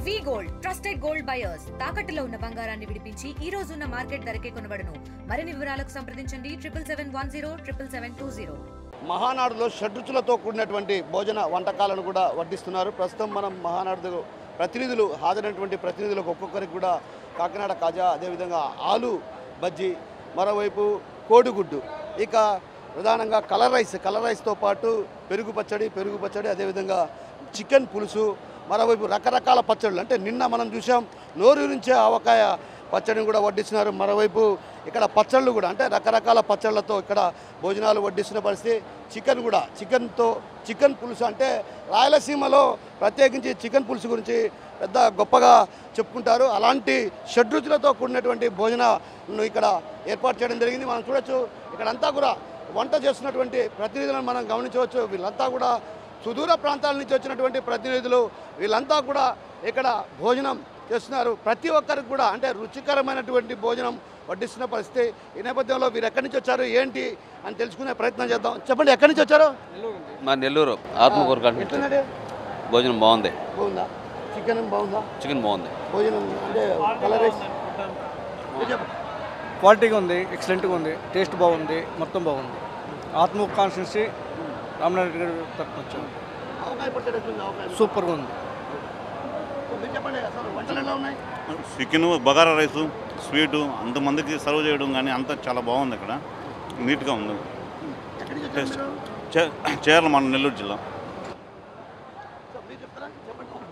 వి gold trusted gold buyers తాకట్టులో ఉన్న బంగారాన్ని విడిపించి ఈ రోజు ఉన్న మార్కెట్ ధరకే కొనబడును. మరిన్ని వివరాలకు సంప్రదించండి 77107720. మహానాడులో షడ్రుచులతో కూడినటువంటి భోజన వంటకాలను కూడా వడ్డిస్తున్నారు. ప్రస్తుతం మనం మహానాడు ప్రతినిధులు హాజరైనటువంటి ప్రతినిధులకు ఒక్కొక్కరికి కూడా కాకినాడ కాజా, అదేవిధంగా ఆలు బజ్జీ, మరోవైపు కోడిగుడ్డు, ఇక ప్రధానంగా కలర్ రైస్తో పాటు పెరుగు పచ్చడి, అదేవిధంగా చికెన్ పులుసు, మరోవైపు రకరకాల పచ్చళ్ళు. అంటే నిన్న మనం చూసాం నోరు నుంచే ఆవకాయ పచ్చడిని కూడా వడ్డిస్తున్నారు. మరోవైపు ఇక్కడ పచ్చళ్ళు కూడా అంటే రకరకాల పచ్చళ్ళతో ఇక్కడ భోజనాలు వడ్డిస్తున్న పరిస్థితి. చికెన్ పులుసు అంటే రాయలసీమలో ప్రత్యేకించి చికెన్ పులుసు గురించి పెద్ద గొప్పగా చెప్పుకుంటారు. అలాంటి షడ్రుచులతో కూడినటువంటి భోజనాలను ఇక్కడ ఏర్పాటు చేయడం జరిగింది. మనం చూడొచ్చు ఇక్కడంతా కూడా వంట చేస్తున్నటువంటి ప్రతినిధులను మనం గమనించవచ్చు. వీళ్ళంతా కూడా సుదూర ప్రాంతాల నుంచి వచ్చినటువంటి ప్రతినిధులు, వీళ్ళంతా కూడా ఇక్కడ భోజనం చేస్తున్నారు. ప్రతి ఒక్కరికి కూడా అంటే రుచికరమైనటువంటి భోజనం వడ్డిస్తున్న పరిస్థితి. ఈ నేపథ్యంలో వీరు ఎక్కడి నుంచి వచ్చారు ఏంటి అని తెలుసుకునే ప్రయత్నం చేద్దాం. చెప్పండి, ఎక్కడి నుంచి వచ్చారు? మా నెల్లూరు ఆత్మకూరు. భోజనం బాగుందా? చికెన్ బాగుందా? చికెన్ బాగుంది. భోజనం అంటే కలర్ రైస్ క్వాలిటీగా ఉంది, ఎక్సలెంట్గా ఉంది, టేస్ట్ బాగుంది, మొత్తం బాగుంది. ఆత్మకూరు కాన్స్టిట్యున్సీ రామనారాయణ గారి తరఫున వచ్చాను. సూపర్గా ఉంది. చికెన్, బగారా రైసు, స్వీటు అంతమందికి సర్వ్ చేయడం కానీ అంతా చాలా బాగుంది. ఇక్కడ నీట్గా ఉంది. చీరాల మన నెల్లూరు జిల్లా.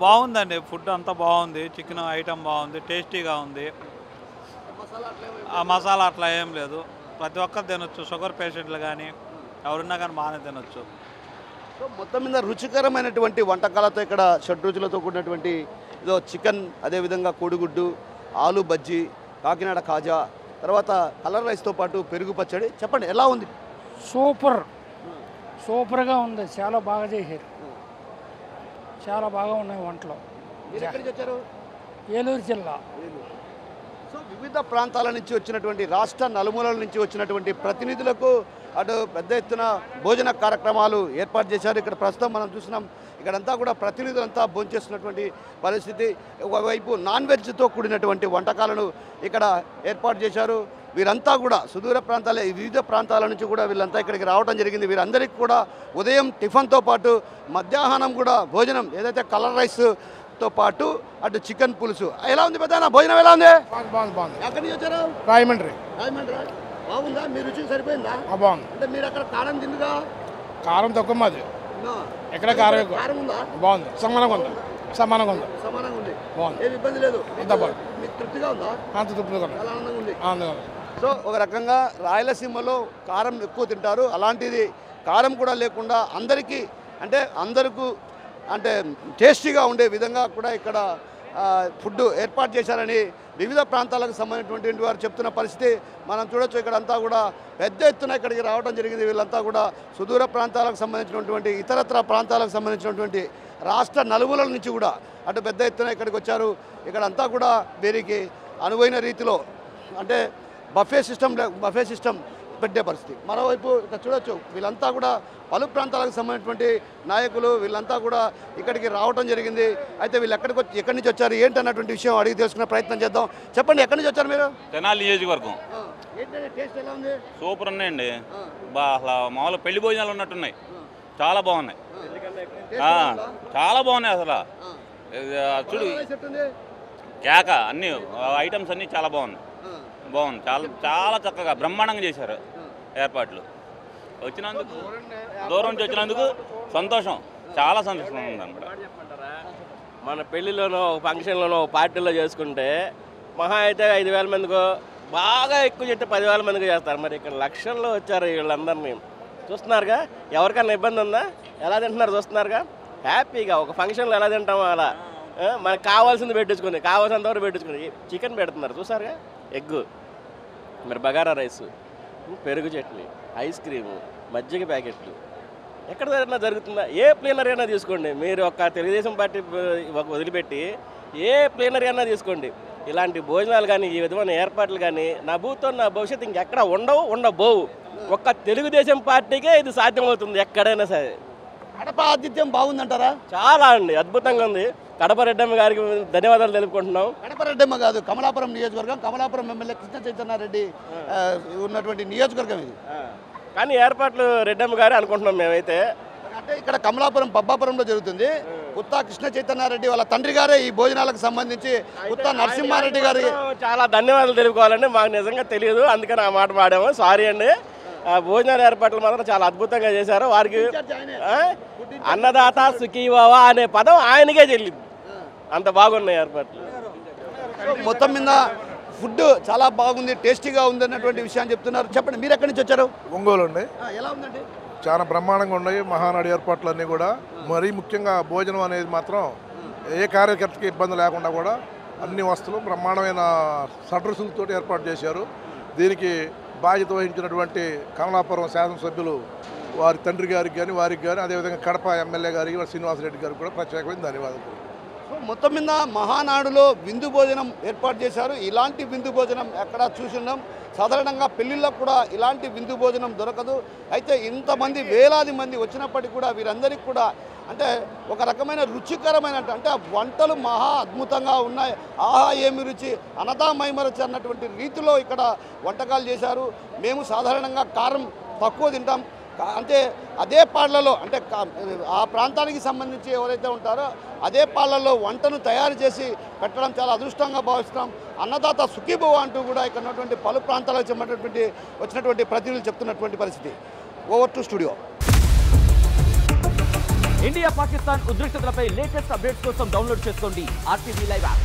బాగుందండి, ఫుడ్ అంతా బాగుంది. చికెన్ ఐటమ్ బాగుంది, టేస్టీగా ఉంది. ఆ మసాలా అట్లా ఏం లేదు, ప్రతి ఒక్కరు తినొచ్చు. షుగర్ పేషెంట్లు కానీ ఎవరున్నా కానీ బాగానే తినొచ్చు. సో మొత్తం మీద రుచికరమైనటువంటి వంటకాలతో ఇక్కడ షడ్రుచులతో కూడినటువంటి ఇదో చికెన్, అదేవిధంగా కోడిగుడ్డు, ఆలు బజ్జీ, కాకినాడ కాజా, తర్వాత కలర్ రైస్తో పాటు పెరుగు పచ్చడి. చెప్పండి, ఎలా ఉంది? సూపర్గా ఉంది, చాలా బాగా చేశారు, చాలా బాగా ఉన్నాయి వంటలు. ఎక్కడికి వచ్చారు? ఏలూరు జిల్లా. సో వివిధ ప్రాంతాల నుంచి వచ్చినటువంటి, రాష్ట్ర నలుమూలల నుంచి వచ్చినటువంటి ప్రతినిధులకు అటు పెద్ద ఎత్తున భోజన కార్యక్రమాలు ఏర్పాటు చేశారు. ఇక్కడ ప్రస్తుతం మనం చూస్తున్నాం ఇక్కడంతా కూడా ప్రతినిధులంతా భోంచేస్తున్నటువంటి పరిస్థితి. ఒకవైపు నాన్ వెజ్తో కూడినటువంటి వంటకాలను ఇక్కడ ఏర్పాటు చేశారు. వీరంతా కూడా సుదూర ప్రాంతాల వివిధ ప్రాంతాల నుంచి కూడా వీళ్ళంతా ఇక్కడికి రావడం జరిగింది. వీరందరికీ కూడా ఉదయం టిఫిన్తో పాటు మధ్యాహ్నం కూడా భోజనం ఏదైతే కలర్ రైస్తో పాటు అటు చికెన్ పులుసు. ఎలా ఉంది పెద్ద భోజనం? ఎలా ఉంది? బాగుంది. ఎక్కడి నుంచి వచ్చారు? రాయమండ్రి. బాగుందా? మీ రుచికి సరిపోయిందా? బాగుంది. అంటే మీరు అక్కడ కారం తిందుగా? కారం తక్కువ మాది, ఎక్కడ కారం ఎక్కువ. కారం ఉందా? బాగుంది, సమానంగా ఉంది. సమానంగా ఉంది. బాగుంది, ఏమి ఇబ్బంది లేదు. అంత బాగుంది. మీకు తృప్తిగా ఉందా? అంత తృప్తిగా ఉంది, ఆనందంగా ఉంది. ఆనందంగా ఉంది. సో ఒక రకంగా రాయలసీమలో కారం ఎక్కువ తింటారు. అలాంటిది కారం కూడా లేకుండా అందరికీ అంటే టేస్టీగా ఉండే విధంగా కూడా ఇక్కడ ఫుడ్ ఏర్పాటు చేశారని వివిధ ప్రాంతాలకు సంబంధించినటువంటి వారు చెప్తున్న పరిస్థితి మనం చూడొచ్చు. ఇక్కడంతా కూడా పెద్ద ఎత్తున ఇక్కడికి రావడం జరిగింది. వీళ్ళంతా కూడా సుదూర ప్రాంతాలకు సంబంధించినటువంటి, ఇతరత్ర ప్రాంతాలకు సంబంధించినటువంటి రాష్ట్ర నలుమూలల నుంచి కూడా అటు పెద్ద ఎత్తున ఇక్కడికి వచ్చారు. ఇక్కడంతా కూడా వీరికి అనువైన రీతిలో అంటే బఫే సిస్టమ్ పెట్టే పరిస్థితి. మరోవైపు ఇక్కడ చూడొచ్చు వీళ్ళంతా కూడా పలు ప్రాంతాలకు సంబంధించినటువంటి నాయకులు వీళ్ళంతా కూడా ఇక్కడికి రావడం జరిగింది. అయితే వీళ్ళు ఎక్కడి నుంచి వచ్చారు ఏంటన్నటువంటి విషయం అడిగి తెలుసుకునే ప్రయత్నం చేద్దాం. చెప్పండి, ఎక్కడి నుంచి వచ్చారు మీరు? తెనాలి నియోజకవర్గం. టేస్ట్ ఎలా ఉంది? సూపర్ ఉన్నాయండి. అసలు మామూలు పెళ్లి భోజనాలు ఉన్నట్టున్నాయి, చాలా బాగున్నాయి. చాలా బాగున్నాయి అసలు. చూడు కేక అన్ని ఐటమ్స్ అన్నీ చాలా బాగుంది. చాలా చక్కగా బ్రహ్మాండంగా చేశారు ఏర్పాట్లు. వచ్చినందుకు దూరం నుంచి వచ్చినందుకు సంతోషం, చాలా సంతోషంగా ఉంది అనమాట. మన పెళ్లిలోనో ఫంక్షన్లోనో పార్టీలో చేసుకుంటే మహా అయితే 5,000 మందికో, బాగా ఎక్కువ చెప్తే 10,000 మందికి చేస్తారు. మరి ఇక్కడ లక్షల్లో వచ్చారు వీళ్ళందరినీ చూస్తున్నారుగా. ఎవరికైనా ఇబ్బంది ఉందా? ఎలా తింటున్నారు చూస్తున్నారుగా. హ్యాపీగా ఒక ఫంక్షన్లో ఎలా తింటామో అలా మనకు కావాల్సింది పెట్టించుకుంది, కావాల్సినంతవరకు పెట్టించుకుంది. చికెన్ పెడుతున్నారు చూసారుగా, ఎగ్గు, మరి బగారా రైసు, పెరుగు చట్నీ, ఐస్ క్రీము, మజ్జిగ ప్యాకెట్లు. ఎక్కడ జరుగుతుందా? ఏ ప్లేనరీ అయినా తీసుకోండి మీరు, ఒక తెలుగుదేశం పార్టీ వదిలిపెట్టి ఏ ప్లేనరీ అయినా తీసుకోండి. ఇలాంటి భోజనాలు కానీ ఈ విధమైన ఏర్పాట్లు కానీ నా భవిష్యత్తు ఇంకెక్కడ ఉండబోవు. ఒక్క తెలుగుదేశం పార్టీకే ఇది సాధ్యమవుతుంది ఎక్కడైనా సరే. కడప ఆతిథ్యం బాగుందంటారా? చాలా అండి, అద్భుతంగా ఉంది. కడప రెడ్డమ్మ గారికి ధన్యవాదాలు తెలుపుకుంటున్నాం. కడప రెడ్డమ్మ కాదు, కమలాపురం నియోజకవర్గం, కమలాపురం ఎమ్మెల్యే కృష్ణ చైతన్యారెడ్డి ఉన్నటువంటి నియోజకవర్గం ఇది. కానీ ఏర్పాట్లు రెడ్డమ్మ గారే అనుకుంటున్నాం మేమైతే. అంటే ఇక్కడ కమలాపురం పబ్బాపురంలో జరుగుతుంది. ఉత్తా కృష్ణ చైతన్యారెడ్డి వాళ్ళ తండ్రి గారే ఈ భోజనాలకు సంబంధించి ఉత్తా నరసింహారెడ్డి గారికి చాలా ధన్యవాదాలు తెలుపుకోవాలండి. మాకు నిజంగా తెలియదు, అందుకని ఆ మాట పాడాము, సారీ అండి. భోజనాల ఏర్పాట్లు మాత్రం చాలా అద్భుతంగా చేశారు. వారికి అన్నదాత సుఖీభవ అనే పదం ఆయనకే చెల్లింది, అంత బాగున్నాయి ఏర్పాట్లు. మొత్తం మీద ఫుడ్ చాలా బాగుంది, టేస్టీగా ఉంది అన్నటువంటి విషయాన్ని చెప్తున్నారు. చెప్పండి, మీరు ఎక్కడి నుంచి వచ్చారు? ఒంగోలు అండి. ఎలా ఉందండి? చాలా బ్రహ్మాండంగా ఉన్నాయి మహానాడు ఏర్పాట్లన్నీ కూడా. మరీ ముఖ్యంగా భోజనం అనేది మాత్రం ఏ కార్యకర్తకి ఇబ్బంది లేకుండా కూడా అన్ని వస్తువులు బ్రహ్మాండమైన సడ్రసులతో ఏర్పాటు చేశారు. దీనికి బాధ్యత వహించినటువంటి కమలాపురం శాసనసభ్యులు వారి తండ్రి గారికి కానీ వారికి కానీ, అదేవిధంగా కడప ఎమ్మెల్యే గారికి శ్రీనివాసరెడ్డి గారికి కూడా ప్రత్యేకమైన ధన్యవాదాలు. మొత్తం మీద మహానాడులో విందు భోజనం ఏర్పాటు చేశారు. ఇలాంటి విందు భోజనం ఎక్కడా చూస్తున్నాం. సాధారణంగా పెళ్లిళ్ళలో కూడా ఇలాంటి విందు భోజనం దొరకదు. అయితే ఇంతమంది వేలాది మంది వచ్చినప్పటికీ కూడా వీరందరికీ కూడా అంటే ఒక రకమైన రుచికరమైన అంటే వంటలు మహా అద్భుతంగా ఉన్నాయి. ఆహా ఏమి రుచి, అనతా మైమరచి అన్నటువంటి రీతిలో ఇక్కడ వంటకాలు చేశారు. మేము సాధారణంగా కారం తక్కువ తింటాం. అంటే అదే పాళ్లలో అంటే ఆ ప్రాంతానికి సంబంధించి ఎవరైతే ఉంటారో అదే పాళ్లలో వంటను తయారు చేసి పెట్టడం చాలా అదృష్టంగా భావిస్తాం. అన్నదాత సుఖీభవ అంటూ కూడా ఇక్కడ ఉన్నటువంటి పలు ప్రాంతాలకు వచ్చినటువంటి ప్రతినిధులు చెప్తున్నటువంటి పరిస్థితి. Over to studio. India Pakistan ఉద్రిక్తతలపై లేటెస్ట్ అప్డేట్స్ కోసం డౌన్లోడ్ చేసుకోండి RTV లైవ్ యాప్.